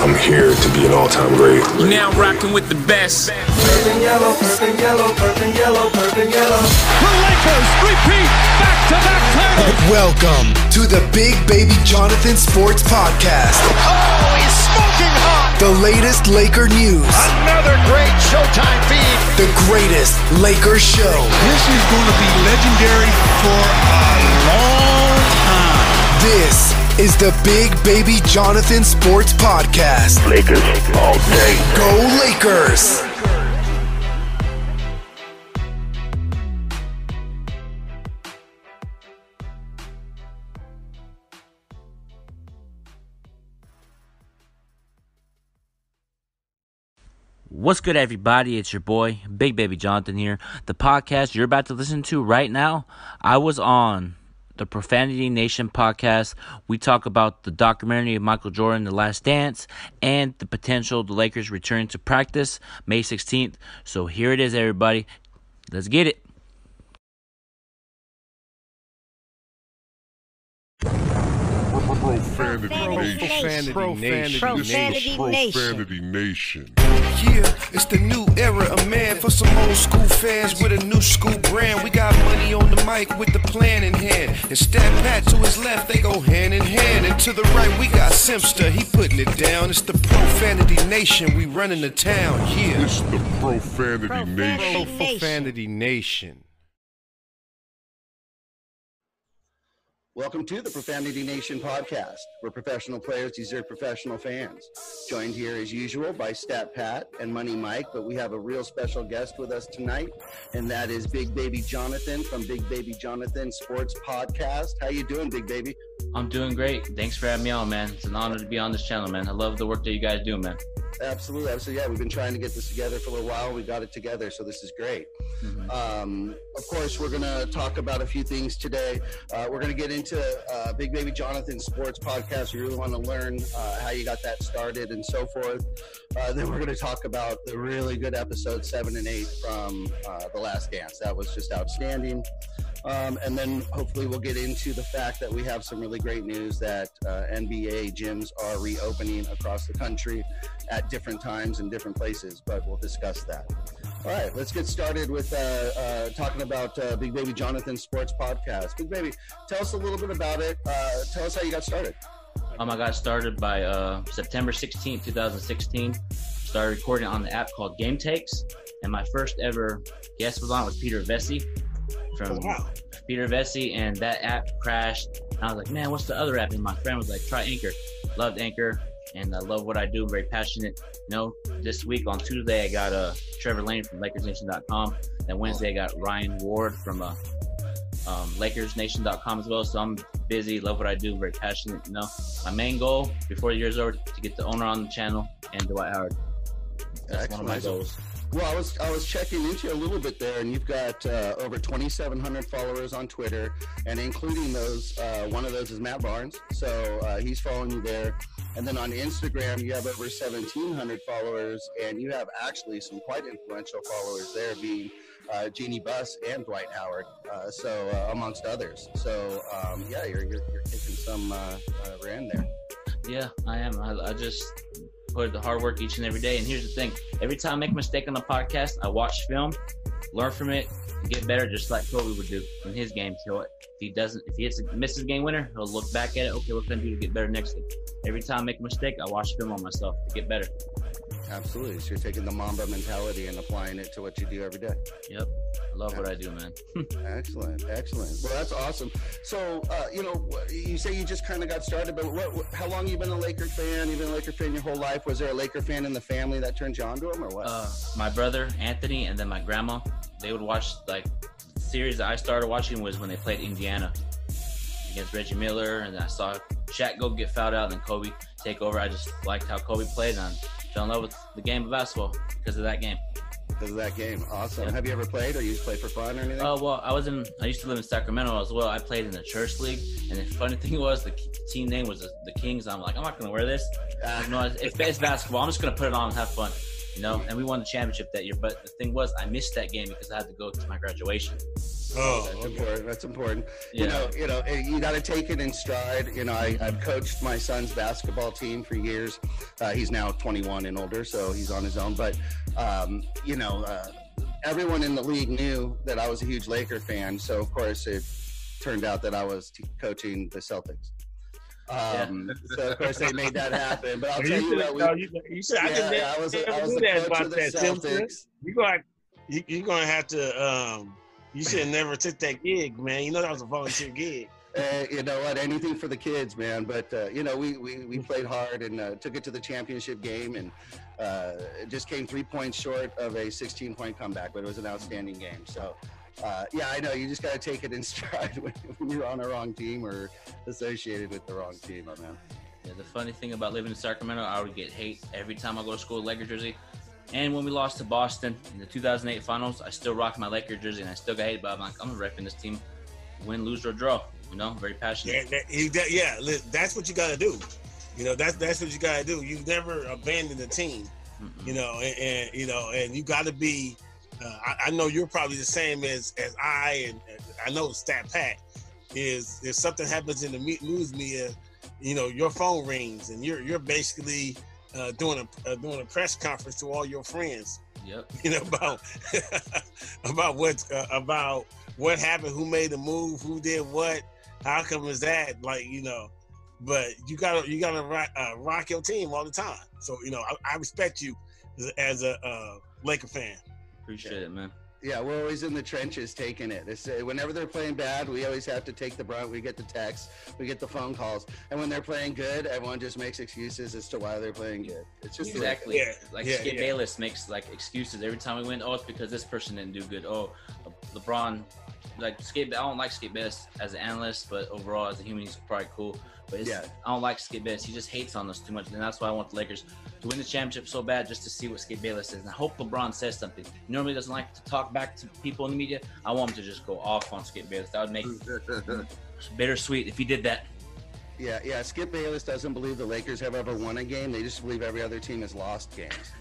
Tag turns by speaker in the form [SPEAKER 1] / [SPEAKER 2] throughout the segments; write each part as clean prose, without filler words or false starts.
[SPEAKER 1] I'm here to be an all-time great.
[SPEAKER 2] You're now rocking with the best.
[SPEAKER 3] Purple yellow, purple yellow, purple yellow.
[SPEAKER 4] The Lakers repeat back-to-back titles.
[SPEAKER 5] Welcome to the Big Baby Jonathan Sports Podcast.
[SPEAKER 4] Oh, he's smoking hot.
[SPEAKER 5] The latest Laker news.
[SPEAKER 4] Another great Showtime feed.
[SPEAKER 5] The greatest Lakers show.
[SPEAKER 6] This is going to be legendary for a long time.
[SPEAKER 5] This is the Big Baby Jonathan Sports Podcast.
[SPEAKER 1] Lakers all day.
[SPEAKER 5] Go Lakers!
[SPEAKER 7] What's good, everybody? It's your boy, Big Baby Jonathan here. The podcast you're about to listen to right now, I was on the Profanity Nation podcast. We talk about the documentary of Michael Jordan, The Last Dance, and the potential the Lakers return to practice May 16th. So here it is, everybody. Let's get it.
[SPEAKER 8] Profanity Nation.
[SPEAKER 3] Yeah, it's the new era of man for some old school fans with a new school brand. We got money on the mic with the plan in hand. And Stat Pat to his left, they go hand in hand. And to the right, we got Simpster, he putting it down. It's the Profanity Nation, we running the town. Yeah,
[SPEAKER 8] It's the Profanity Nation.
[SPEAKER 3] Profanity Nation.
[SPEAKER 9] Welcome to the Profanity Nation podcast, where professional players deserve professional fans. Joined here as usual by Stat Pat and Money Mike, but we have a real special guest with us tonight, and that is Big Baby Jonathan from Big Baby Jonathan Sports Podcast. How you doing, Big Baby?
[SPEAKER 7] I'm doing great. Thanks for having me on, man. It's an honor to be on this channel, man. I love the work that you guys do, man.
[SPEAKER 9] Absolutely. Yeah, we've been trying to get this together for a little while. We got it together, so this is great. Of course, we're going to talk about a few things today. We're going to get into Big Baby Jonathan Sports Podcast. We really want to learn how you got that started and so forth. Then we're going to talk about the really good episode 7 and 8 from The Last Dance. That was just outstanding. And then hopefully we'll get into the fact that we have some really great news that NBA gyms are reopening across the country at different times and different places, but we'll discuss that. All right, let's get started with talking about Big Baby Jonathan Sports Podcast. Big Baby, tell us a little bit about it. Tell us how you got started.
[SPEAKER 7] I got started by September 16, 2016. Started recording on the app called Game Takes, and my first ever guest was on with Peter Vesey from Peter Vesey, and that app crashed. And I was like, man, what's the other app? And my friend was like, try Anchor. Loved Anchor, and I love what I do. Very passionate. You know, this week on Tuesday I got Trevor Lane from LakersNation.com, and Wednesday I got Ryan Ward from LakersNation.com as well. So I'm busy, love what I do, very passionate. You know, my main goal before the year's over to get the owner on the channel and Dwight Howard. That's one of my goals.
[SPEAKER 9] Well, I was checking into you a little bit there, and you've got over 2,700 followers on Twitter, and including those, one of those is Matt Barnes, so he's following you there. And then on Instagram, you have over 1,700 followers, and you have actually some quite influential followers there, being Jeannie Buss and Dwight Howard, amongst others. So yeah, you're kicking some rear end there.
[SPEAKER 7] Yeah, I am. I just put the hard work each and every day. And here's the thing. Every time I make a mistake on the podcast, I watch film, learn from it, and get better just like Kobe would do in his game. So if he misses a game winner, he'll look back at it. Okay, what can I do to get better next week? Every time I make a mistake, I watch film on myself to get better.
[SPEAKER 9] Absolutely. So you're taking the Mamba mentality and applying it to what you do every day.
[SPEAKER 7] Yep. I love what I do, man.
[SPEAKER 9] Excellent. Well, that's awesome. So, you say you just kind of got started, but how long you been a Laker fan? You've been a Laker fan your whole life. Was there a Laker fan in the family that turned you on to him, or what?
[SPEAKER 7] My brother, Anthony, and then my grandma, they would watch, like, the series that I started watching was when they played Indiana against Reggie Miller, and I saw Shaq go get fouled out and then Kobe take over. I just liked how Kobe played, and I fell in love with the game of basketball because of that game.
[SPEAKER 9] Awesome.
[SPEAKER 7] Yeah.
[SPEAKER 9] Have you ever played, or you just play for fun or anything?
[SPEAKER 7] Well, I used to live in Sacramento as well. I played in the church league, and the funny thing was the team name was the Kings. I'm like, I'm not going to wear this. It's basketball. I'm just going to put it on and have fun, you know? And we won the championship that year. But the thing was, I missed that game because I had to go to my graduation.
[SPEAKER 10] Oh,
[SPEAKER 9] that's
[SPEAKER 10] okay.
[SPEAKER 9] important. That's important.
[SPEAKER 7] Yeah.
[SPEAKER 9] You got to take it in stride. I've coached my son's basketball team for years. He's now 21 and older, so he's on his own. But everyone in the league knew that I was a huge Laker fan. So of course it turned out that I was coaching the Celtics. So of course they made that happen. But I'll tell you what, I was the coach of the Celtics.
[SPEAKER 10] You're gonna have to. You should have never took that gig, man. You know that was a volunteer gig.
[SPEAKER 9] You know what? Anything for the kids, man. But we played hard and took it to the championship game, and it just came 3 points short of a 16-point comeback. But it was an outstanding game. So. I know you just got to take it in stride when you're on the wrong team or associated with the wrong team, my man.
[SPEAKER 7] Yeah, the funny thing about living in Sacramento, I would get hate every time I go to school with Laker jersey. And when we lost to Boston in the 2008 finals, I still rock my Laker jersey and I still got hate, but I'm like, I'm repping this team, win, lose, or draw. Very passionate.
[SPEAKER 10] That's what you got to do. That's what you got to do. You never abandon the team, and you got to be. I know you're probably the same as I, and I know Stat Pat is. If something happens in the news media, your phone rings and you're basically doing a press conference to all your friends.
[SPEAKER 7] Yep.
[SPEAKER 10] About what happened, who made the move, who did what, how come is that, But you gotta rock your team all the time. So I respect you as a Laker fan.
[SPEAKER 7] Appreciate it, man.
[SPEAKER 9] Yeah, we're always in the trenches taking it. Whenever they're playing bad, we always have to take the brunt. We get the texts, we get the phone calls. And when they're playing good, everyone just makes excuses as to why they're playing good. It's just
[SPEAKER 7] exactly. Skip Bayless makes excuses every time we win. Oh, it's because this person didn't do good. Oh, LeBron, I don't like Skip Bayless as an analyst, but overall as a human, he's probably cool. But I don't like Skip Bayless. He just hates on us too much, and that's why I want the Lakers to win the championship so bad, just to see what Skip Bayless says. And I hope LeBron says something. He normally doesn't like to talk back to people in the media. I want him to just go off on Skip Bayless. That would make it bittersweet if he did that.
[SPEAKER 9] Yeah. Skip Bayless doesn't believe the Lakers have ever won a game. They just believe every other team has lost games.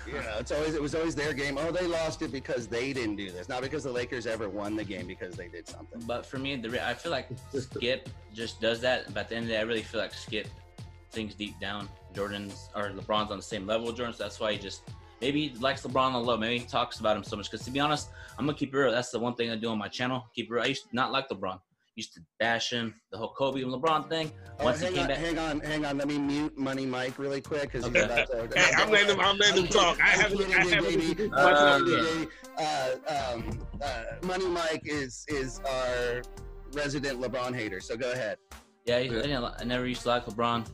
[SPEAKER 9] It was always their game. Oh, they lost it because they didn't do this, not because the Lakers ever won the game because they did something.
[SPEAKER 7] But for me, I feel like Skip just does that. But at the end of the day, I really feel like Skip thinks deep down LeBron's on the same level with Jordan. So that's why maybe he likes LeBron a lot. Maybe he talks about him so much. Because to be honest, I'm gonna keep it real. That's the one thing I do on my channel. Keep it real. I used to not like LeBron. Used to bash him, the whole Kobe and LeBron thing. Once he came back.
[SPEAKER 9] Hang on. Let me mute Money Mike really quick because he's about to.
[SPEAKER 10] Hey, I'm letting him talk.
[SPEAKER 9] Money Mike is our resident LeBron hater. So go ahead.
[SPEAKER 7] Yeah, I never used to like LeBron.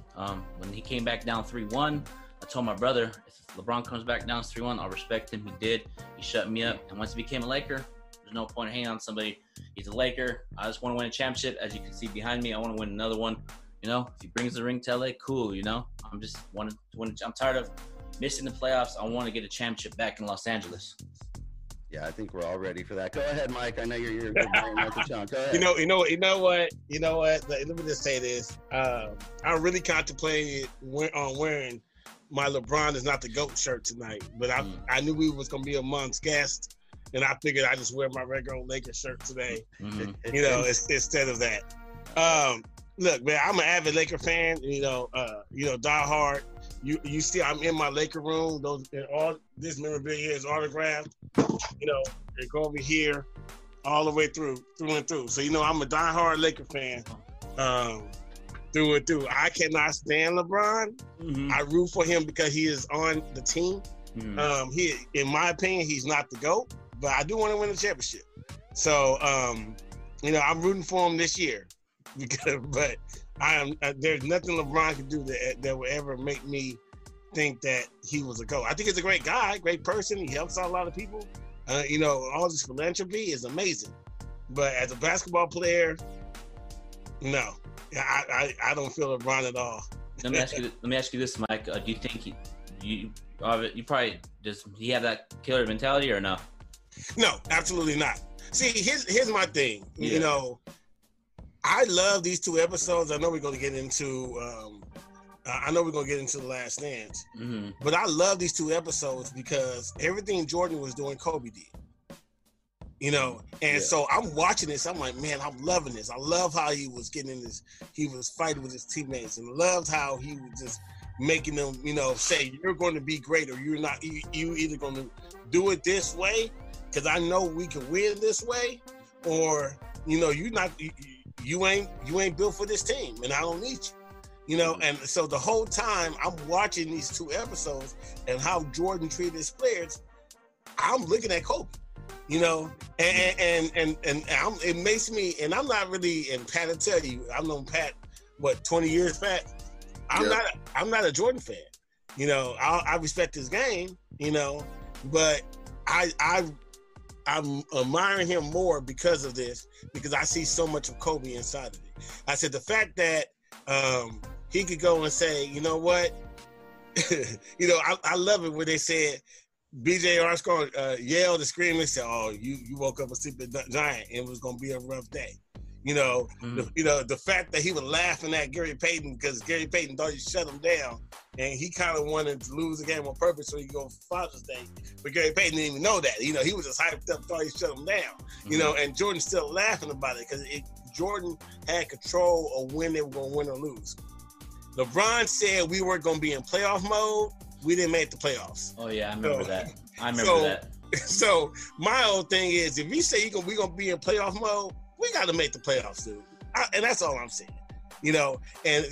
[SPEAKER 7] When he came back down 3-1, I told my brother, if LeBron comes back down 3-1, I'll respect him. He did. He shut me up. And once he became a Laker, there's no point in hanging on somebody. He's a Laker. I just want to win a championship. As you can see behind me, I want to win another one. If he brings the ring to LA, cool. I'm just wanting to win. I'm tired of missing the playoffs. I want to get a championship back in Los Angeles.
[SPEAKER 9] Yeah, I think we're all ready for that. Go ahead, Mike. I know you're like a chunk. Go ahead.
[SPEAKER 10] You know what? Let me just say this. I really contemplated on wearing my LeBron is not the GOAT shirt tonight, but I knew we was gonna be amongst guests. And I figured I just wear my regular Lakers shirt today, instead of that. Look, man, I'm an avid Laker fan. Die hard. You see, I'm in my Laker room. All this memorabilia is autographed. They go over here, all the way through and through. So I'm a diehard Laker fan, through and through. I cannot stand LeBron. I root for him because he is on the team. He, in my opinion, he's not the GOAT. But I do want to win a championship. So, I'm rooting for him this year. But there's nothing LeBron can do that will ever make me think that he was a GOAT. I think he's a great guy, great person. He helps out a lot of people. All this philanthropy is amazing. But as a basketball player, no. I don't feel LeBron at all.
[SPEAKER 7] Let me ask you this, Mike. Do you think you probably does he have that killer mentality or no?
[SPEAKER 10] No, absolutely not. See, here's my thing. I love these two episodes. I know we're going to get into The Last Dance. But I love these two episodes because everything Jordan was doing, Kobe did. you know. And so I'm watching this. I'm like, man, I'm loving this. I love how he was getting this. He was fighting with his teammates, and loved how he was just making them, you know, say, you're going to be great or you're not. You either going to do it this way because I know we can win this way, or you know, you're not. You ain't built for this team, and I don't need you. You know, and so the whole time I'm watching these 2 episodes and how Jordan treated his players, I'm looking at Kobe. You know, and it makes me, and I'm not really, and Pat will tell you, I've known Pat, 20 years, Pat? I'm not a Jordan fan. You know, I respect his game, you know, but I'm admiring him more because of this, because I see so much of Kobe inside of it. I said the fact that he could go and say, you know what, you know, I love it when they said B.J. Armstrong yelled and screamed and said, "Oh, you woke up a sleeping giant, and it was gonna be a rough day." You know, the fact that he was laughing at Gary Payton because Gary Payton thought he shut him down, and he kind of wanted to lose the game on purpose so he could go for Father's Day. But Gary Payton didn't even know that. You know, he was just hyped up, thought he shut him down. You know, and Jordan's still laughing about it because Jordan had control of when they were going to win or lose. LeBron said we weren't going to be in playoff mode. We didn't make the playoffs.
[SPEAKER 7] Oh yeah, I remember that. I remember that.
[SPEAKER 10] So my whole thing is, if you say we're going to be in playoff mode, we got to make the playoffs, dude. And that's all I'm saying. You know, and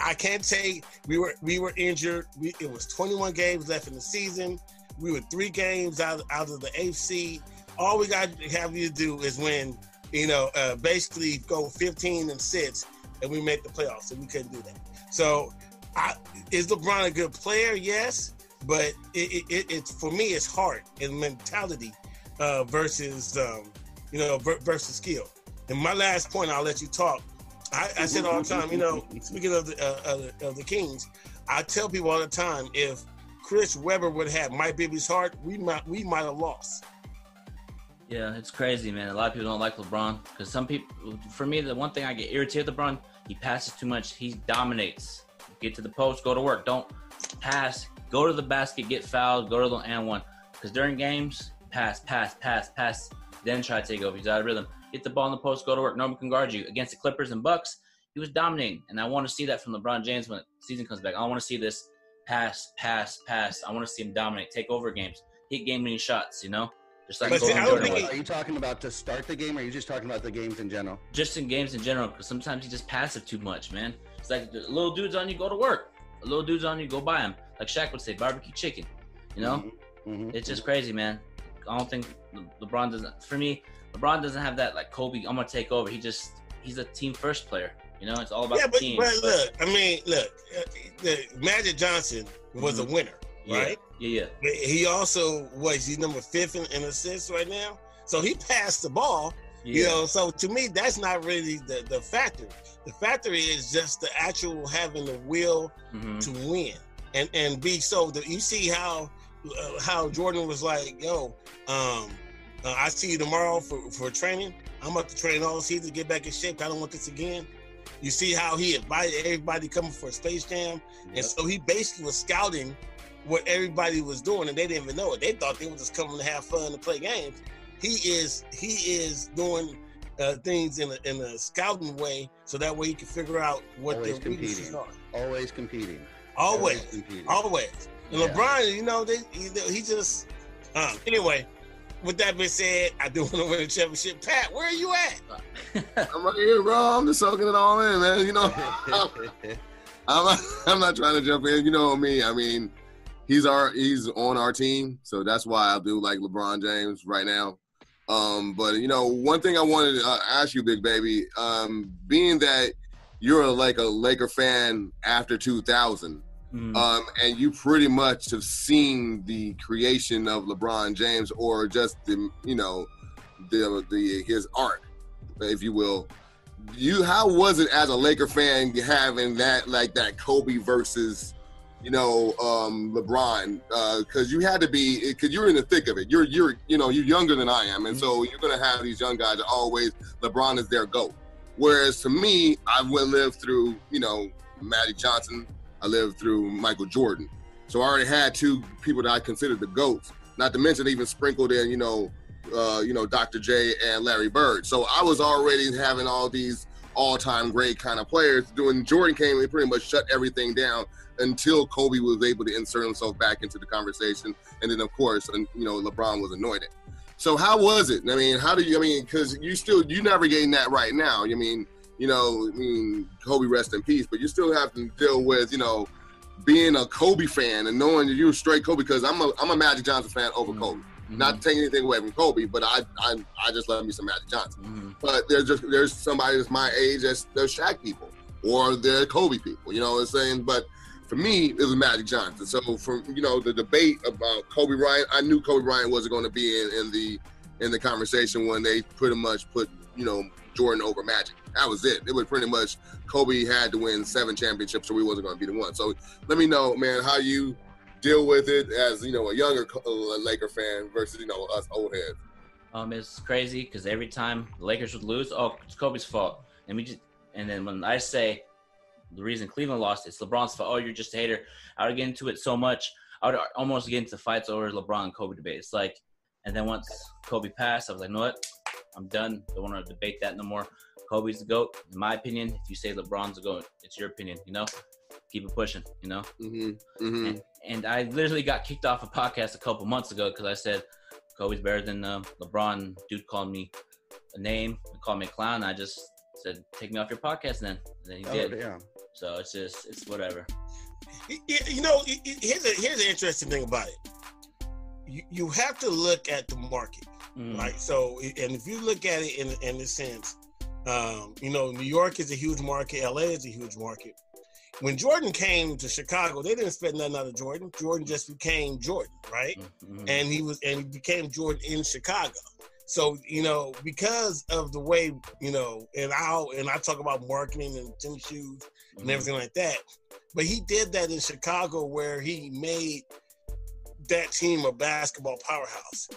[SPEAKER 10] I can't say we were injured. It was 21 games left in the season. We were 3 games out of the AFC. All we got to have you do is win. You know, basically go 15-6, and we make the playoffs. And we couldn't do that. So, is LeBron a good player? Yes, but it's for me, it's heart and mentality versus versus skill. And my last point, I'll let you talk. I said all the time, you know, speaking of the Kings, I tell people all the time, if Chris Webber would have Mike Bibby's heart, we might have lost.
[SPEAKER 7] Yeah, it's crazy, man. A lot of people don't like LeBron because some people, for me, the one thing I get irritated with LeBron, he passes too much. He dominates. Get to the post, go to work. Don't pass. Go to the basket, get fouled, go to the and one. Because during games, pass. Then try to take over. He's out of rhythm. Get the ball in the post, go to work. No one can guard you. Against the Clippers and Bucks, he was dominating. And I want to see that from LeBron James when the season comes back. I want to see this pass. I want to see him dominate, take over games, hit game-winning shots, you know? Just like
[SPEAKER 9] are you talking about to start the game, or are you just talking about the games in general?
[SPEAKER 7] Just in games in general, because sometimes he just passive too much, man. It's like the little dude's on you, go to work. A little dude's on you, go buy him. Like Shaq would say, barbecue chicken. You know? It's just crazy, man. I don't think LeBron doesn't. For me, LeBron doesn't have that like Kobe. I'm gonna take over. He's a team first player. You know, it's all about the team.
[SPEAKER 10] But look, Magic Johnson was a winner, right?
[SPEAKER 7] Yeah.
[SPEAKER 10] But he also he's number 5 in assists right now. So he passed the ball. You know, so to me, that's not really the factor. The factor is just the actual having the will to win and be so. You see how Jordan was like, yo, I see you tomorrow for training. I'm about to train all season, get back in shape. I don't want this again. You see how he invited everybody coming for a Space Jam. And so he basically was scouting what everybody was doing, and they didn't even know it. They thought they were just coming to have fun and play games. He is doing things in a scouting way, so that way he can figure out what their weaknesses are.
[SPEAKER 9] Always competing.
[SPEAKER 10] Always. And LeBron, you know, he just anyway. With that being said, I do want to win a championship. Pat, where are you at?
[SPEAKER 11] I'm right here, bro. I'm just soaking it all in, man. You know, I'm not trying to jump in. You know me. I mean, he's on our team, so that's why I do like LeBron James right now. But you know, one thing I wanted to ask you, Big Baby, being that you're like a Laker fan after 2000. And you pretty much have seen the creation of LeBron James, or just his art, if you will. How was it as a Laker fan having that Kobe versus, LeBron? Because you had to be, because you're in the thick of it. You're younger than I am, and so you're gonna have these young guys that always LeBron is their GOAT. Whereas to me, I've lived through Magic Johnson. I lived through Michael Jordan. So I already had 2 people that I considered the GOATs. Not to mention even sprinkled in, Dr. J and Larry Bird. So I was already having all these all-time great kind of players. When Jordan came, he pretty much shut everything down until Kobe was able to insert himself back into the conversation. And then, of course, LeBron was anointed. So how was it? Because you navigating that right now. Kobe rest in peace, but you still have to deal with, being a Kobe fan and knowing that you're straight Kobe, because I'm a Magic Johnson fan over Kobe. Not to take anything away from Kobe, but I just love me some Magic Johnson. But there's somebody that's my age they're Shaq people or they're Kobe people. You know what I'm saying? But for me, it was Magic Johnson. So from the debate about Kobe Bryant, I knew Kobe Bryant wasn't going to be in the conversation when they pretty much put Jordan over Magic. That was it. It was pretty much Kobe had to win 7 championships, or he wasn't going to be the one. So let me know, man, how you deal with it as a younger Laker fan versus us old heads.
[SPEAKER 7] It's crazy because every time the Lakers would lose, it's Kobe's fault, and then when I say the reason Cleveland lost, it's LeBron's fault. Oh, you're just a hater. I would get into it so much. I would almost get into fights over LeBron and Kobe debate. It's like, and then once Kobe passed, I was like, you know what? I'm done. Don't want to debate that no more. Kobe's the GOAT, in my opinion. If you say LeBron's the GOAT, it's your opinion, Keep it pushing, And I literally got kicked off a podcast a couple months ago because I said Kobe's better than LeBron. Dude called me a name, called me a clown. I just said, take me off your podcast then. And then he did. Yeah. So it's whatever.
[SPEAKER 10] Here's an interesting thing about it. You have to look at the market, right? So, and if you look at it in the sense, New York is a huge market. LA is a huge market. When Jordan came to Chicago, they didn't spend nothing out of Jordan. Jordan just became Jordan, right? And he became Jordan in Chicago. So, because of the way, and I talk about marketing and gym shoes and everything like that, but he did that in Chicago where he made that team a basketball powerhouse.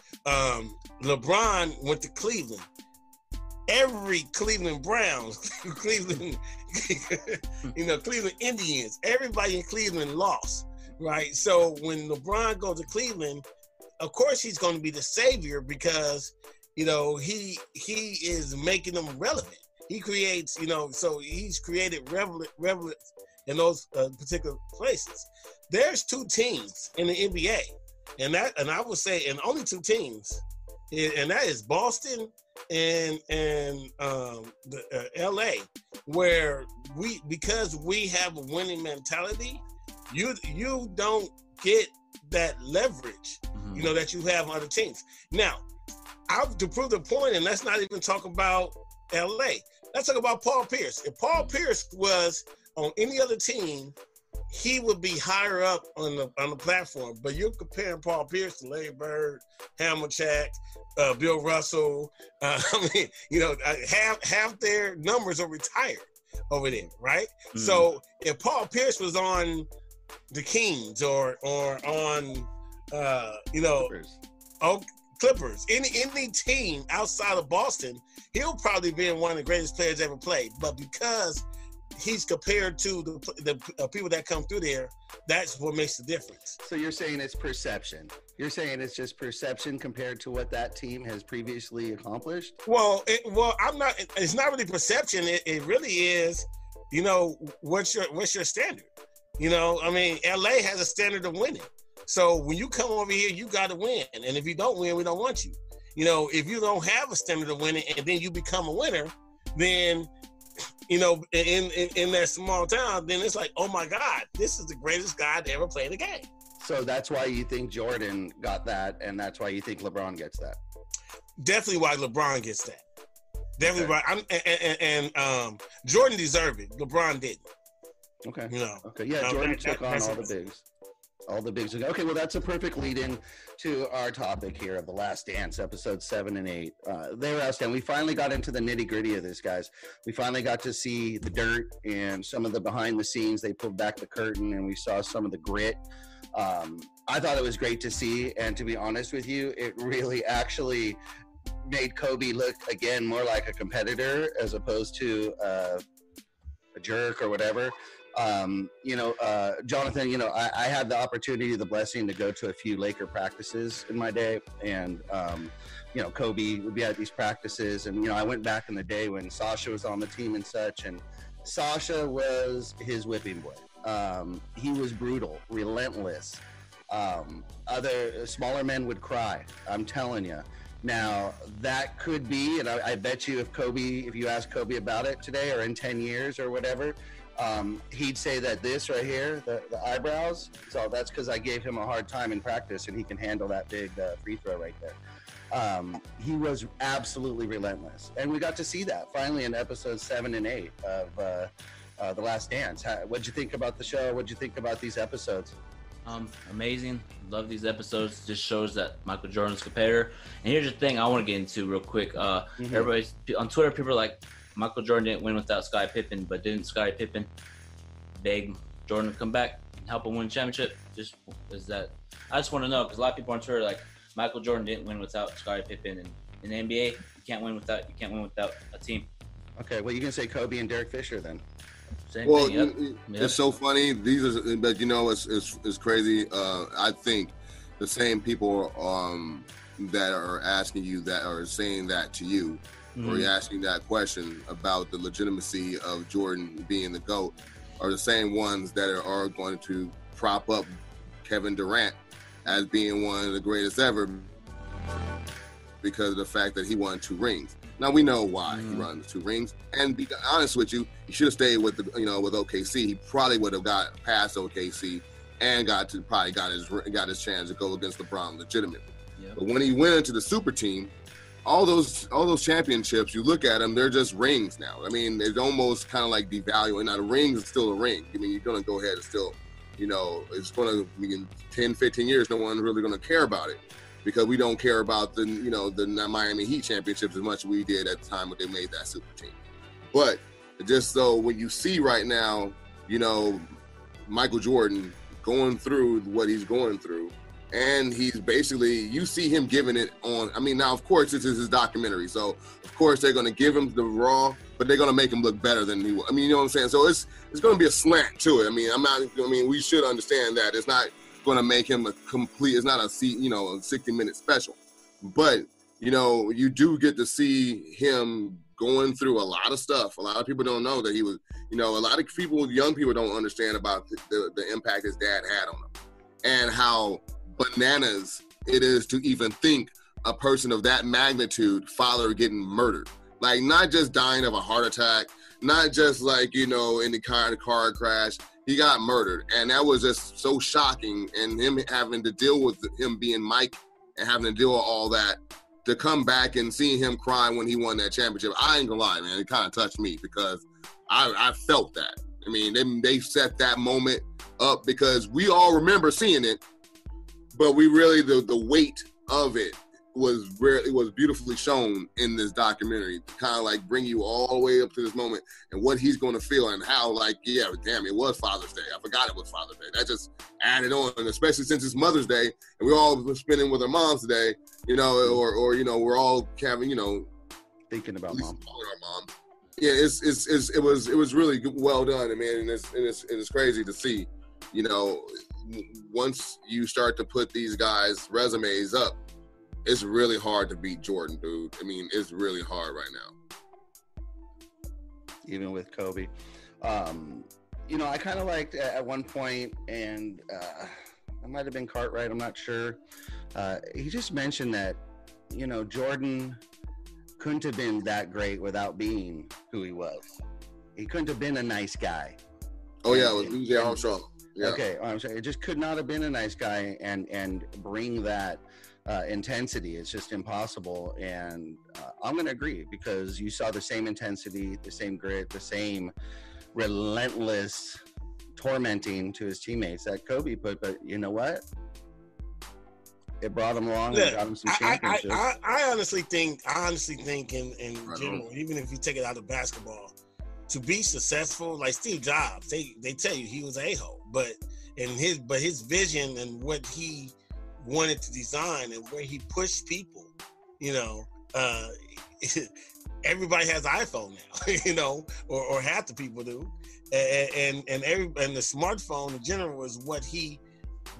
[SPEAKER 10] LeBron went to Cleveland. Every Cleveland Browns, Cleveland Indians, everybody in Cleveland lost, right? So when LeBron goes to Cleveland, of course he's going to be the savior because, he is making them relevant. He creates, so he's created relevant in those particular places. There's 2 teams in the NBA, and I would say, and only 2 teams, and that is Boston and LA, where because we have a winning mentality, you don't get that leverage, that you have on other teams. Now, to prove the point, and let's not even talk about LA. Let's talk about Paul Pierce. If Paul Pierce was on any other team, he would be higher up on the platform. But you're comparing Paul Pierce to Larry Bird, Havlicek, Bill Russell. Half their numbers are retired over there, right? So if Paul Pierce was on the Kings or on Clippers, any team outside of Boston, he'll probably be one of the greatest players ever played. But because he's compared to the people that come through there, that's what makes the difference.
[SPEAKER 9] So you're saying it's perception. You're saying it's just perception compared to what that team has previously accomplished?
[SPEAKER 10] Well, I'm not. It's not really perception. It really is. What's your standard? LA has a standard of winning. So when you come over here, you got to win. And if you don't win, we don't want you. If you don't have a standard of winning and then you become a winner, then in that small town, then it's like, oh my God, this is the greatest guy to ever play the game.
[SPEAKER 9] So that's why you think Jordan got that, and that's why you think LeBron gets that.
[SPEAKER 10] Definitely why LeBron gets that. Definitely okay. And Jordan deserved it. LeBron didn't.
[SPEAKER 9] Okay. Okay. Yeah, Jordan took on all the bigs. All the bigs. Okay, well, that's a perfect lead-in to our topic here of The Last Dance, episodes 7 and 8. They were outstanding. We finally got into the nitty-gritty of this, guys. We finally got to see the dirt and some of the behind-the-scenes. They pulled back the curtain, and we saw some of the grit. I thought it was great to see, and to be honest with you, it really actually made Kobe look, again, more like a competitor as opposed to a jerk or whatever. Jonathan, I had the opportunity, the blessing to go to a few Laker practices in my day. And, Kobe would be at these practices. And, I went back in the day when Sasha was on the team and such. And Sasha was his whipping boy. He was brutal, relentless. Other smaller men would cry. I'm telling you. Now, that could be, and I bet you if you ask Kobe about it today or in 10 years or whatever, he'd say that this right here, the eyebrows, so that's because I gave him a hard time in practice and he can handle that big free throw right there. He was absolutely relentless. And we got to see that finally in episodes 7 and 8 of The Last Dance. What'd you think about the show? What'd you think about these episodes?
[SPEAKER 7] Amazing. Love these episodes. Just shows that Michael Jordan's a competitor. And here's the thing I want to get into real quick. Everybody's on Twitter, people are like, Michael Jordan didn't win without Scottie Pippen, but didn't Scottie Pippen beg Jordan to come back and help him win a championship? I just want to know, because a lot of people on Twitter are like, Michael Jordan didn't win without Scottie Pippen, and in the NBA, you can't win without a team.
[SPEAKER 9] Okay, well, you can say Kobe and Derek Fisher then.
[SPEAKER 7] Same thing, yep.
[SPEAKER 11] It's so funny. But it's crazy. I think the same people that are asking you that are saying that to you, or you're asking that question about the legitimacy of Jordan being the GOAT, are the same ones that are going to prop up Kevin Durant as being one of the greatest ever because of the fact that he won 2 rings. Now we know why he won the 2 rings, and be honest with you, he should have stayed with with OKC. He probably would have got past OKC and got his chance to go against LeBron legitimately. Yep. But when he went into the super team, all those championships, you look at them, they're just rings now. I mean, it's almost kind of like devaluing. Now the ring is still a ring. I mean, you're gonna go ahead and still, it's gonna be in 10, 15 years, no one's really gonna care about it, because we don't care about the Miami Heat championships as much as we did at the time when they made that super team. But just so when you see right now, Michael Jordan going through what he's going through, and he's basically, you see him giving it on, now of course this is his documentary, so of course they're going to give him the raw, but they're going to make him look better than he was. You know what I'm saying? So it's going to be a slant to it. We should understand that it's not going to make him it's not a 60-minute special, but you do get to see him going through a lot of stuff. A lot of people don't know that he was, a lot of people, young people don't understand about the impact his dad had on him, and how bananas it is to even think a person of that magnitude, father, getting murdered. Like, not just dying of a heart attack, not just in the car crash. He got murdered, and that was just so shocking. And him having to deal with him being Mike and having to deal with all that, to come back and see him cry when he won that championship, I ain't gonna lie, man, it kind of touched me, because I felt that. They set that moment up, because we all remember seeing it, but we really, the weight of it was beautifully shown in this documentary, to kind of like bring you all the way up to this moment and what he's going to feel, and how, it was Father's Day. I forgot it was Father's Day. That just added on, and especially since it's Mother's Day and we all been spending with our moms today, we're all having,
[SPEAKER 9] thinking about mom.
[SPEAKER 11] Our moms. Yeah, it was really well done. And it's crazy to see, once you start to put these guys' resumes up, it's really hard to beat Jordan, dude. It's really hard right now.
[SPEAKER 9] Even with Kobe. I kind of liked at one point, and it might have been Cartwright, I'm not sure. He just mentioned that, Jordan couldn't have been that great without being who he was. He couldn't have been a nice guy.
[SPEAKER 11] Oh, yeah, it was BJ Armstrong. Yeah.
[SPEAKER 9] Okay, I'm sorry. It just could not have been a nice guy and bring that intensity. It's just impossible. And I'm going to agree, because you saw the same intensity, the same grit, the same relentless tormenting to his teammates that Kobe put. But you know what? It brought him along and got him some championships.
[SPEAKER 10] I honestly think in general, even if you take it out of basketball, to be successful, like Steve Jobs, they tell you he was an a-hole, but his vision and what he wanted to design and where he pushed people, everybody has an iPhone now, or half the people do. and the smartphone in general was what he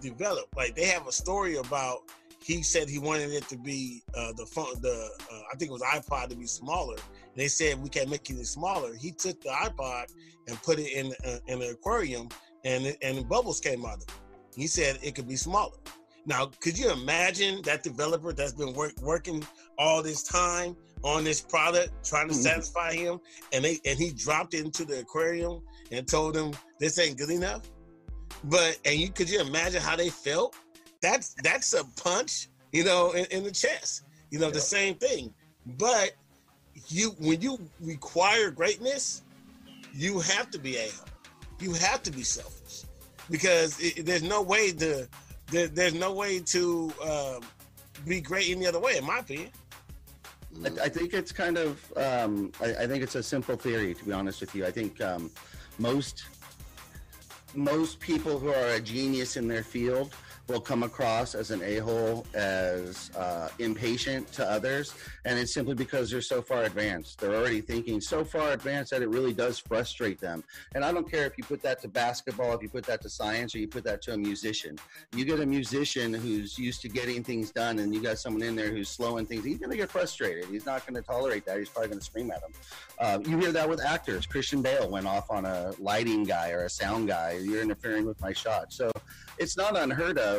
[SPEAKER 10] developed. Like they have a story about. He said he wanted it to be I think it was iPod to be smaller. They said we can't make it smaller. He took the iPod and put it in an aquarium, and bubbles came out of it. He said it could be smaller. Now, could you imagine that developer that's been working all this time on this product, trying to satisfy him, and he dropped it into the aquarium and told him this ain't good enough? Could you imagine how they felt? That's a punch, in the chest. The same thing. But when you require greatness, you have to be a-hole. You have to be selfish, because there's no way to be great any other way, in my opinion.
[SPEAKER 9] I think it's kind of I think it's a simple theory, to be honest with you. I think most people who are a genius in their field will come across as an a-hole, as impatient to others, and it's simply because they're so far advanced. They're already thinking so far advanced that it really does frustrate them. And I don't care if you put that to basketball, if you put that to science, or you put that to a musician. You get a musician who's used to getting things done, and you got someone in there who's slowing things. He's going to get frustrated. He's not going to tolerate that. He's probably going to scream at him. You hear that with actors. Christian Bale went off on a lighting guy or a sound guy. You're interfering with my shot. So it's not unheard of.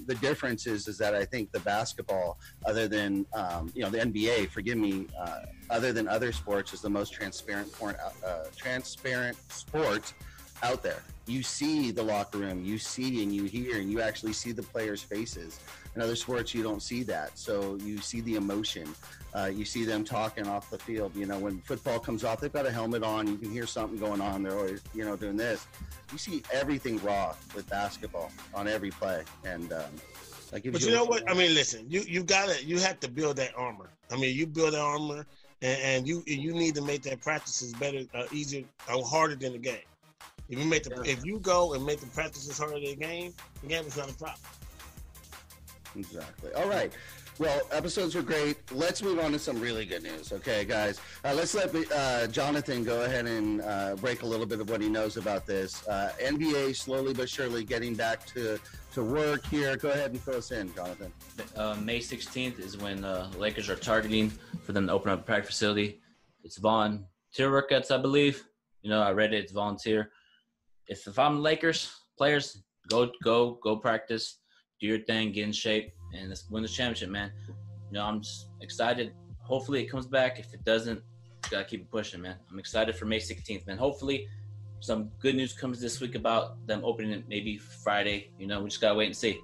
[SPEAKER 9] The difference is that I think the basketball, other than the NBA, forgive me, other than other sports, is the most transparent sport out there. You see the locker room, you see and you hear, and you actually see the players' faces. In other sports, you don't see that. So you see the emotion. You see them talking off the field. When football comes off, they've got a helmet on. You can hear something going on. They're always, doing this. You see everything raw with basketball on every play. And
[SPEAKER 10] but you know what? I mean, listen, you have to build that armor. I mean, you build that armor, and you need to make that practices better, easier, harder than the game. If you go and make the practices harder than the game is not a problem.
[SPEAKER 9] Exactly. All right. Well, episodes were great. Let's move on to some really good news. Okay, guys. Let's let Jonathan go ahead and break a little bit of what he knows about this. NBA slowly but surely getting back to work here. Go ahead and fill us in, Jonathan.
[SPEAKER 7] May 16th is when the Lakers are targeting for them to open up a practice facility. It's volunteer workouts, I believe. I read it. It's volunteer. If I'm the Lakers players, go practice, do your thing, get in shape, and let's win the championship, man. I'm just excited. Hopefully it comes back. If it doesn't, gotta keep it pushing, man. I'm excited for May 16th, man. Hopefully some good news comes this week about them opening it maybe Friday. We just gotta wait and see.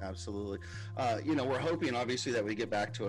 [SPEAKER 9] Absolutely. We're hoping, obviously, that we get back to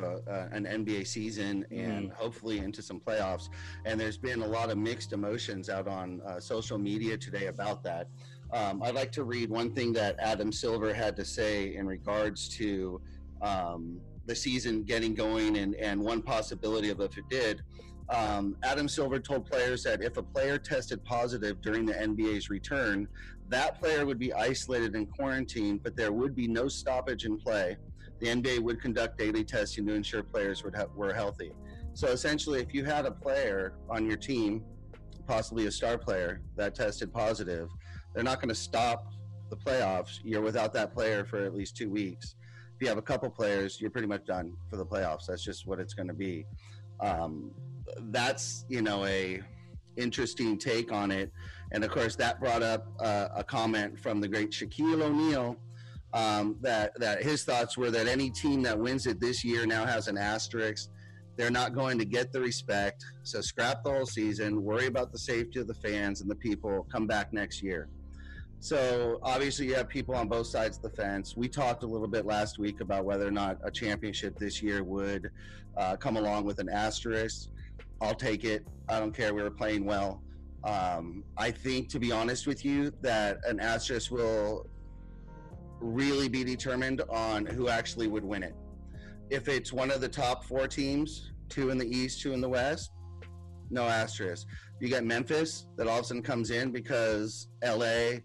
[SPEAKER 9] an NBA season and hopefully into some playoffs. And there's been a lot of mixed emotions out on social media today about that. I'd like to read one thing that Adam Silver had to say in regards to the season getting going and one possibility of if it did. Adam Silver told players that if a player tested positive during the NBA's return, that player would be isolated and quarantined, but there would be no stoppage in play. The NBA would conduct daily testing to ensure players were healthy. So essentially, if you had a player on your team, possibly a star player, that tested positive, they're not going to stop the playoffs. You're without that player for at least 2 weeks. If you have a couple players, you're pretty much done for the playoffs. That's just what it's going to be. That's, a interesting take on it. And of course, that brought up a comment from the great Shaquille O'Neal that his thoughts were that any team that wins it this year now has an asterisk. They're not going to get the respect. So scrap the whole season, worry about the safety of the fans and the people, come back next year. So obviously you have people on both sides of the fence. We talked a little bit last week about whether or not a championship this year would come along with an asterisk. I'll take it. I don't care. We were playing well. I think, to be honest with you, that an asterisk will really be determined on who actually would win it. If it's one of the top 4 teams, 2 in the East, 2 in the West, no asterisk. You get Memphis that all of a sudden comes in because LA,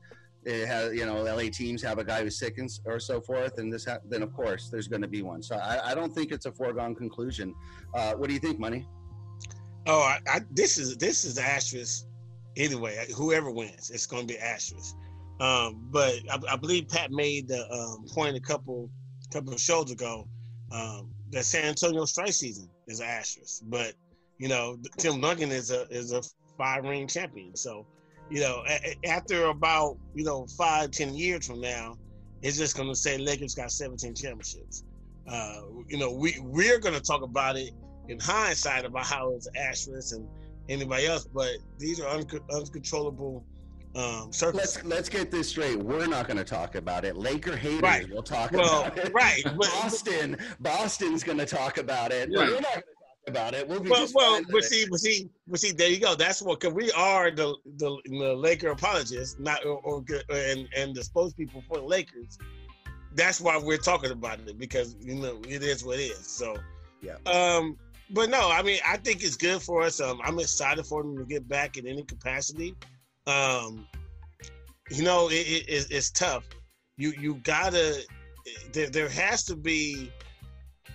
[SPEAKER 9] LA teams have a guy who's sick or so forth, and then of course there's going to be one. So I don't think it's a foregone conclusion. What do you think, Money?
[SPEAKER 10] Oh, this is the asterisk anyway, whoever wins, it's going to be asterisk. But I believe Pat made the point a couple of shows ago that San Antonio strike season is an asterisk. But Tim Duncan is a 5-ring champion. So after about 5-10 years from now, it's just going to say Lakers got 17 championships. We're going to talk about it in hindsight about how it's an asterisk and anybody else, but these are uncontrollable circumstances.
[SPEAKER 9] Let's get this straight. We're not going to talk about it. Laker haters will talk about it.
[SPEAKER 10] Right.
[SPEAKER 9] Boston's going to talk about it.
[SPEAKER 10] Right.
[SPEAKER 9] We're not going to talk about it. We'll be
[SPEAKER 10] but see, there you go. That's what, because we are the Laker apologists, not and the spokespeople for the Lakers. That's why we're talking about it, because it is what it is. So
[SPEAKER 9] yeah.
[SPEAKER 10] But no, I mean, I think it's good for us. I'm excited for them to get back in any capacity. It's tough. You gotta. There has to be,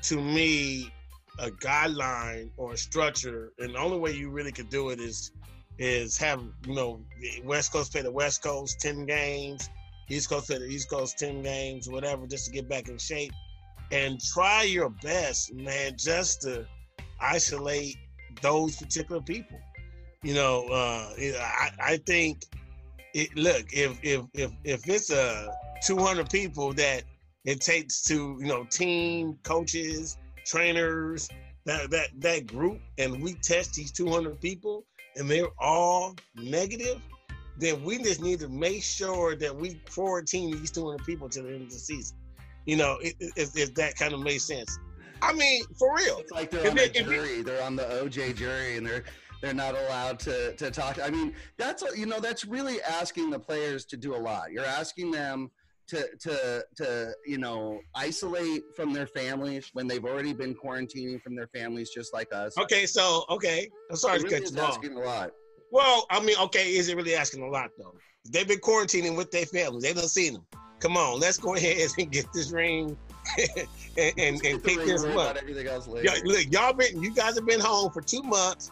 [SPEAKER 10] to me, a guideline or a structure, and the only way you really could do it is have the West Coast play the West Coast 10 games, East Coast play the East Coast 10 games, whatever, just to get back in shape, and try your best, man, just to isolate those particular people. I think look, if it's 200 people that it takes to team coaches, trainers, that group, and we test these 200 people and they're all negative, then we just need to make sure that we quarantine these 200 people to the end of the season. If that kind of makes sense. I mean, for real.
[SPEAKER 9] It's like they're on the jury. They're on the OJ jury, and they're not allowed to talk. I mean, that's really asking the players to do a lot. You're asking them to isolate from their families when they've already been quarantining from their families, just like us.
[SPEAKER 10] Okay, I'm sorry to cut you off.
[SPEAKER 9] Asking a lot.
[SPEAKER 10] Well, I mean, okay, is it really asking a lot though? They've been quarantining with their families. They done seen them. Come on, let's go ahead and get this ring and pick this up.
[SPEAKER 9] Everything else later.
[SPEAKER 10] Look, you guys have been home for 2 months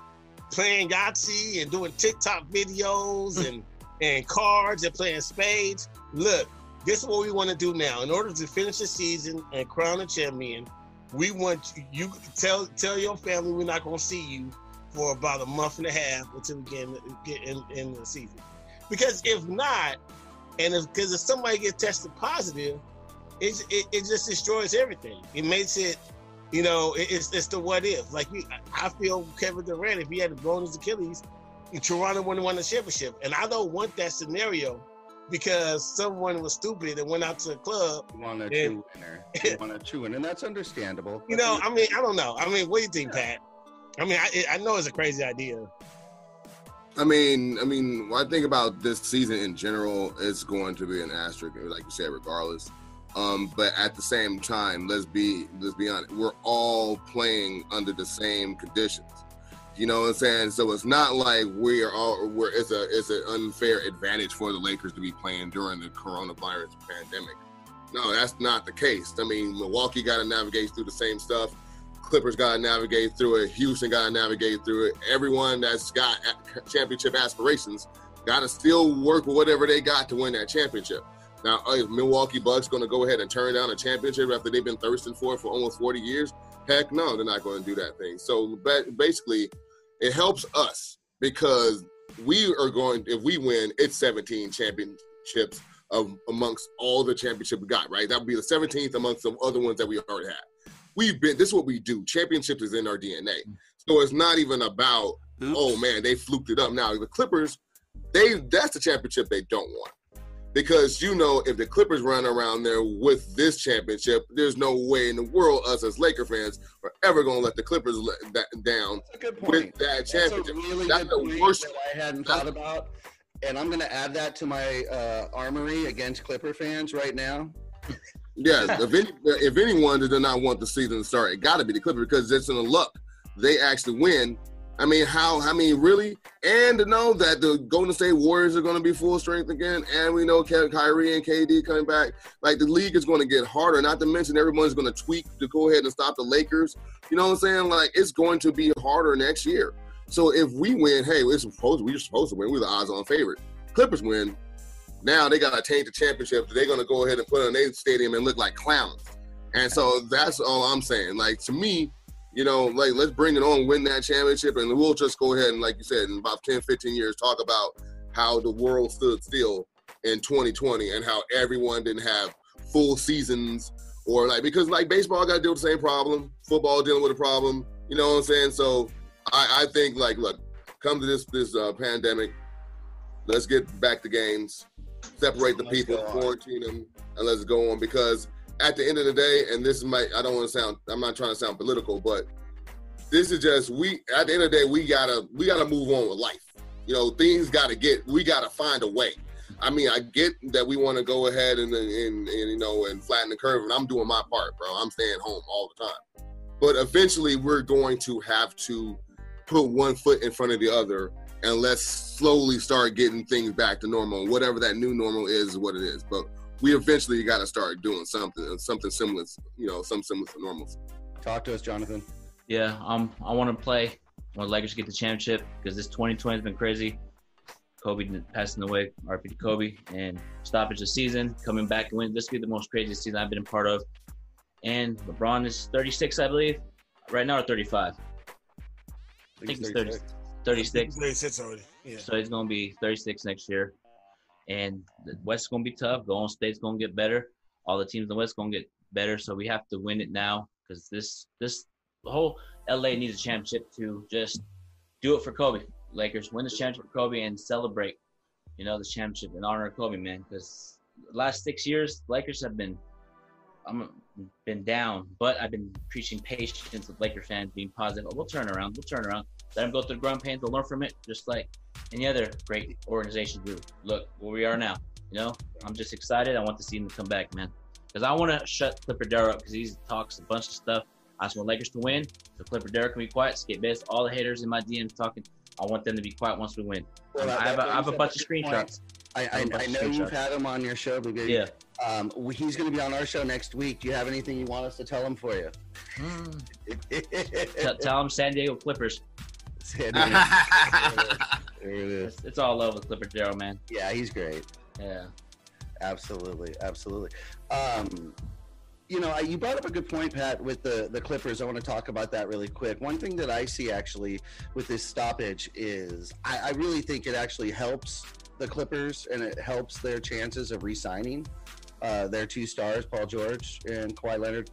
[SPEAKER 10] playing Yahtzee and doing TikTok videos and cards and playing spades. Look, this is what we want to do now. In order to finish the season and crown a champion, we want you to tell your family we're not going to see you for about a month and a half until we get in the season. Because if not, and if somebody gets tested positive, it just destroys everything. It makes it, it's the what if. Like I feel Kevin Durant, if he had blown his Achilles, Toronto wouldn't have won the championship. And I don't want that scenario because someone was stupid and went out to the club.
[SPEAKER 9] Want a true winner, and that's understandable.
[SPEAKER 10] I don't know. I mean, what do you think, Pat? I mean, I know it's a crazy idea.
[SPEAKER 11] I mean, when I think about this season in general, it's going to be an asterisk, like you said, regardless. But at the same time, let's be honest, we're all playing under the same conditions. You know what I'm saying? So it's not like it's an unfair advantage for the Lakers to be playing during the coronavirus pandemic. No, that's not the case. I mean, Milwaukee got to navigate through the same stuff. Clippers got to navigate through it. Houston got to navigate through it. Everyone that's got championship aspirations got to still work with whatever they got to win that championship. Now, is Milwaukee Bucks going to go ahead and turn down a championship after they've been thirsting for it for almost 40 years? Heck no, they're not going to do that thing. So basically, it helps us because if we win, it's 17 championships amongst all the championships we got, right? That would be the 17th amongst the other ones that we already had. This is what we do. Championships is in our DNA. So it's not even about, oh man, they fluked it up. Now the Clippers, that's the championship they don't want. Because if the Clippers run around there with this championship, there's no way in the world us as Laker fans are ever going to let the Clippers down with that championship.
[SPEAKER 9] That's a really
[SPEAKER 11] that's
[SPEAKER 9] good
[SPEAKER 11] the
[SPEAKER 9] point
[SPEAKER 11] worst
[SPEAKER 9] that I hadn't thought about. And I'm going to add that to my armory against Clipper fans right now.
[SPEAKER 11] Yeah, if anyone does not want the season to start, it got to be the Clippers because it's in the luck. They actually win. I mean, really? And to know that the Golden State Warriors are going to be full strength again, and we know Kyrie and KD coming back. Like, the league is going to get harder, not to mention everyone's going to tweak to go ahead and stop the Lakers. You know what I'm saying? Like, it's going to be harder next year. So if we win, hey, we're supposed to win. We're the odds-on favorite. Clippers win. Now they got to change the championship. They're going to go ahead and put it in their stadium and look like clowns. And so that's all I'm saying. Like, to me, you know, like, let's bring it on, win that championship, and we'll just go ahead and, like you said, in about 10, 15 years, talk about how the world stood still in 2020 and how everyone didn't have full seasons or, like, because, like, baseball got to deal with the same problem, football dealing with a problem, you know what I'm saying? So I think, like, look, come to this pandemic, let's get back to games, separate the people, quarantine them, and let's go on, because at the end of the day, and this might, I'm not trying to sound political, but this is just, at the end of the day, we gotta move on with life. You know, we gotta find a way. I mean, I get that we want to go ahead and you know, and flatten the curve, and I'm doing my part, bro. I'm staying home all the time. But eventually, we're going to have to put one foot in front of the other, and let's slowly start getting things back to normal. Whatever that new normal is what it is. But we eventually got to start doing something similar, you know, something similar to normalcy.
[SPEAKER 9] Talk to us, Jonathan.
[SPEAKER 7] Yeah, I want to play. I want the Lakers to get the championship because this 2020 has been crazy. Kobe passing away, RP to Kobe, and stoppage the season, coming back and win. This will be the most craziest season I've been a part of. And LeBron is 36, I believe, right now, or 35. I think he's 36.
[SPEAKER 10] 36 already. Yeah.
[SPEAKER 7] So he's going to be 36 next year. And the West is going to be tough. Golden State's going to get better. All the teams in the West going to get better. So we have to win it now because the whole LA needs a championship to just do it for Kobe. Lakers win the championship for Kobe and celebrate, you know, the championship in honor of Kobe, man. Because the last 6 years, Lakers have been down, but I've been preaching patience with Laker fans, being positive. Oh, we'll turn around. Let them go through the growing pains. They'll learn from it, just like any other great organization do. Look where we are now. You know, I'm just excited. I want to see him come back, man. Because I want to shut Clipper Darrell up because he talks a bunch of stuff. I just want Lakers to win. So Clipper Darrell can be quiet. Skip Bayless, all the haters in my DMs talking. I want them to be quiet once we win. Well, I have a bunch of screenshots.
[SPEAKER 9] I know you've had him on your show, but
[SPEAKER 7] yeah.
[SPEAKER 9] He's going to be on our show next week. Do you have anything you want us to tell him for you?
[SPEAKER 7] Tell him San Diego Clippers.
[SPEAKER 9] San Diego. There it is.
[SPEAKER 7] It's all love with Clipper Darrell, man.
[SPEAKER 9] Yeah, he's great.
[SPEAKER 7] Yeah.
[SPEAKER 9] Absolutely. You know, you brought up a good point, Pat, with the Clippers. I want to talk about that really quick. One thing that I see actually with this stoppage is I really think it actually helps the Clippers and it helps their chances of re-signing their two stars, Paul George and Kawhi Leonard.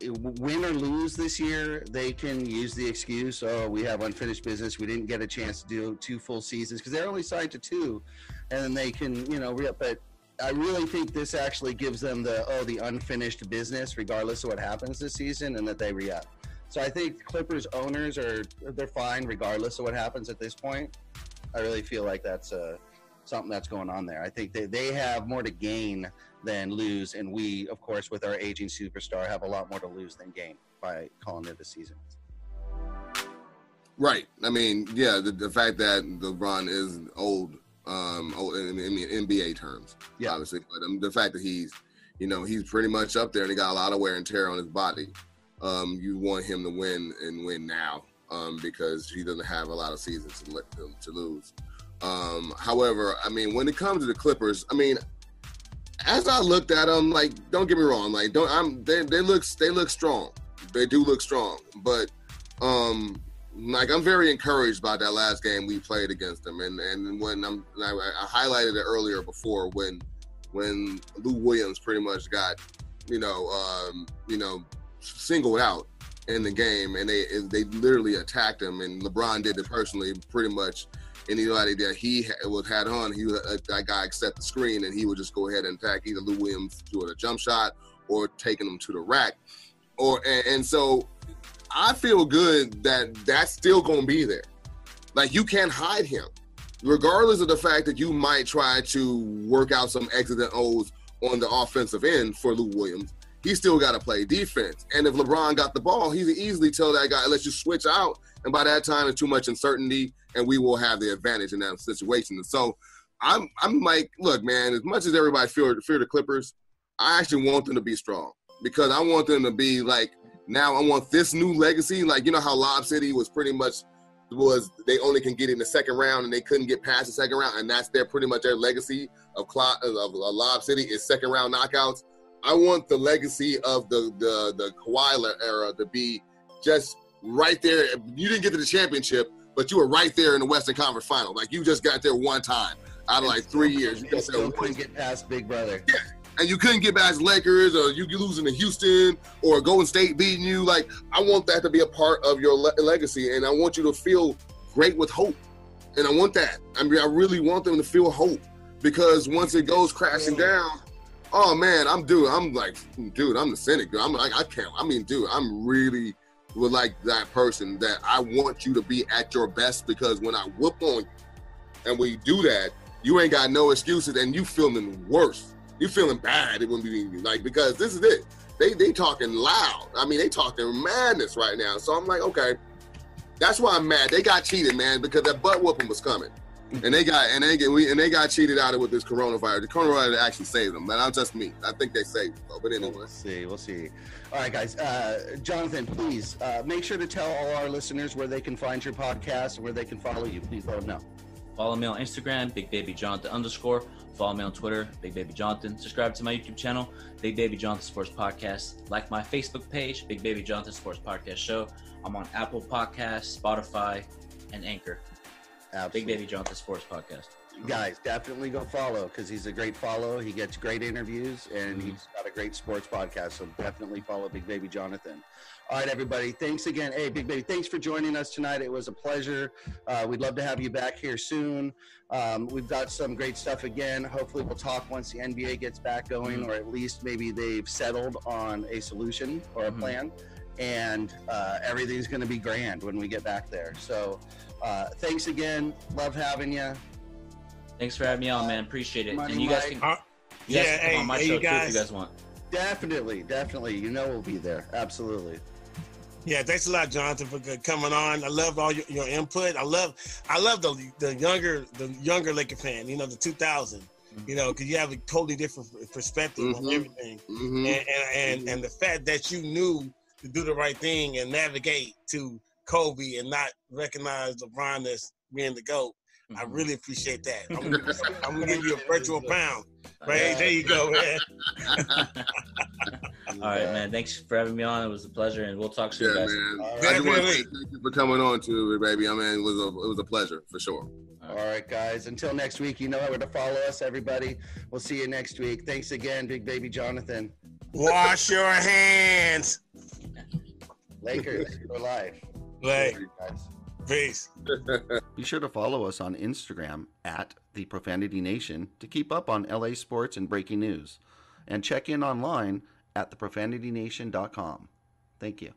[SPEAKER 9] Win or lose this year, they can use the excuse, oh, we have unfinished business. We didn't get a chance to do 2 full seasons because they're only signed to 2, and then they can, you know, re-up. But I really think this actually gives them the unfinished business, regardless of what happens this season, and that they re-up. So I think Clippers owners they're fine regardless of what happens at this point. I really feel like that's something that's going on there. I think they have more to gain than lose, and we, of course, with our aging superstar, have a lot more to lose than gain by calling it a season.
[SPEAKER 11] Right. I mean, yeah, the fact that LeBron is old in NBA terms, yeah, obviously, but the fact that he's pretty much up there and he got a lot of wear and tear on his body. You want him to win and win now because he doesn't have a lot of seasons to lose. However, I mean, when it comes to the Clippers, I mean, as I looked at them, like, don't get me wrong, like, they look strong. They do look strong, but like, I'm very encouraged by that last game we played against them, and when I highlighted it earlier before when Lou Williams pretty much got singled out in the game, and they literally attacked him, and LeBron did it personally, pretty much. Anybody that he had on, that guy accept the screen, and he would just go ahead and attack either Lou Williams doing a jump shot or taking him to the rack, and so I feel good that that's still going to be there. Like, you can't hide him, regardless of the fact that you might try to work out some X's and O's on the offensive end for Lou Williams. He still got to play defense, and if LeBron got the ball, he could easily tell that guy, "Let's just switch out." And by that time, it's too much uncertainty, and we will have the advantage in that situation. And so I'm like, look, man, as much as everybody fear the Clippers, I actually want them to be strong because I want them to be like, now I want this new legacy. Like, you know how Lob City was pretty much was they only can get in the second round and they couldn't get past the second round, and that's pretty much their legacy of Lob City is second round knockouts. I want the legacy of the Kawhi era to be just right there. You didn't get to the championship, but you were right there in the Western Conference Final. Like, you just got there one time out of like 3 years. You
[SPEAKER 9] still couldn't get past Big Brother.
[SPEAKER 11] Yeah. And you couldn't get past Lakers, or you losing to Houston, or Golden State beating you. Like, I want that to be a part of your legacy, and I want you to feel great with hope. And I want that. I mean, I really want them to feel hope, because once it goes crashing down, oh man, I'm the cynic. I'm like, I can't. I mean, dude, I'm really like that person that I want you to be at your best, because when I whoop on you, and when you do that, you ain't got no excuses, and you feeling worse. You feeling bad. It wouldn't be like, because this is it. They talking loud. I mean, they talking madness right now. So I'm like, okay, that's why I'm mad. They got cheated, man, because that butt whooping was coming, and they got cheated out of with this coronavirus. The coronavirus actually saved them, but that's just me. I think they saved them, though. But anyway,
[SPEAKER 9] we'll see. All right, guys. Jonathan, please make sure to tell all our listeners where they can find your podcast and where they can follow you. Please let them know.
[SPEAKER 7] Follow me on Instagram, BigBabyJonathan_. Follow me on Twitter, Big Baby Jonathan. Subscribe to my YouTube channel, Big Baby Jonathan Sports Podcast. Like my Facebook page, Big Baby Jonathan Sports Podcast Show. I'm on Apple Podcasts, Spotify, and Anchor.
[SPEAKER 9] Absolutely.
[SPEAKER 7] Big Baby Jonathan Sports Podcast.
[SPEAKER 9] Guys, definitely go follow, because he's a great follow. He gets great interviews, and he's got a great sports podcast. So definitely follow Big Baby Jonathan. All right, everybody. Thanks again. Hey, Big Baby, thanks for joining us tonight. It was a pleasure. We'd love to have you back here soon. We've got some great stuff again. Hopefully we'll talk once the NBA gets back going, or at least maybe they've settled on a solution or a plan. And everything's going to be grand when we get back there. So thanks again. Love having you.
[SPEAKER 7] Thanks for having me on, man. Appreciate it.
[SPEAKER 9] Money
[SPEAKER 7] And you guys can, come on my show too if you guys want.
[SPEAKER 9] Definitely. You know we'll be there. Absolutely.
[SPEAKER 10] Yeah, thanks a lot, Jonathan, for coming on. I love all your input. I love the younger Laker fan. You know, the 2000. You know, because you have a totally different perspective on everything, and the fact that you knew to do the right thing and navigate to Kobe and not recognize LeBron as being the GOAT. I really appreciate that. I'm gonna give you a virtual pound. Right, there you go, man.
[SPEAKER 7] All right, man. Thanks for having me on. It was a pleasure, and we'll talk soon, guys.
[SPEAKER 11] Man. I just want to thank you for coming on too, baby. I mean, it was a pleasure for sure.
[SPEAKER 9] All right, guys. Until next week, you know where to follow us, everybody. We'll see you next week. Thanks again, Big Baby Jonathan.
[SPEAKER 10] Wash your hands.
[SPEAKER 9] Lakers for life.
[SPEAKER 10] Later, guys. Peace.
[SPEAKER 9] Be sure to follow us on Instagram at The Profanity Nation to keep up on LA sports and breaking news. And check in online at theprofanitynation.com. Thank you.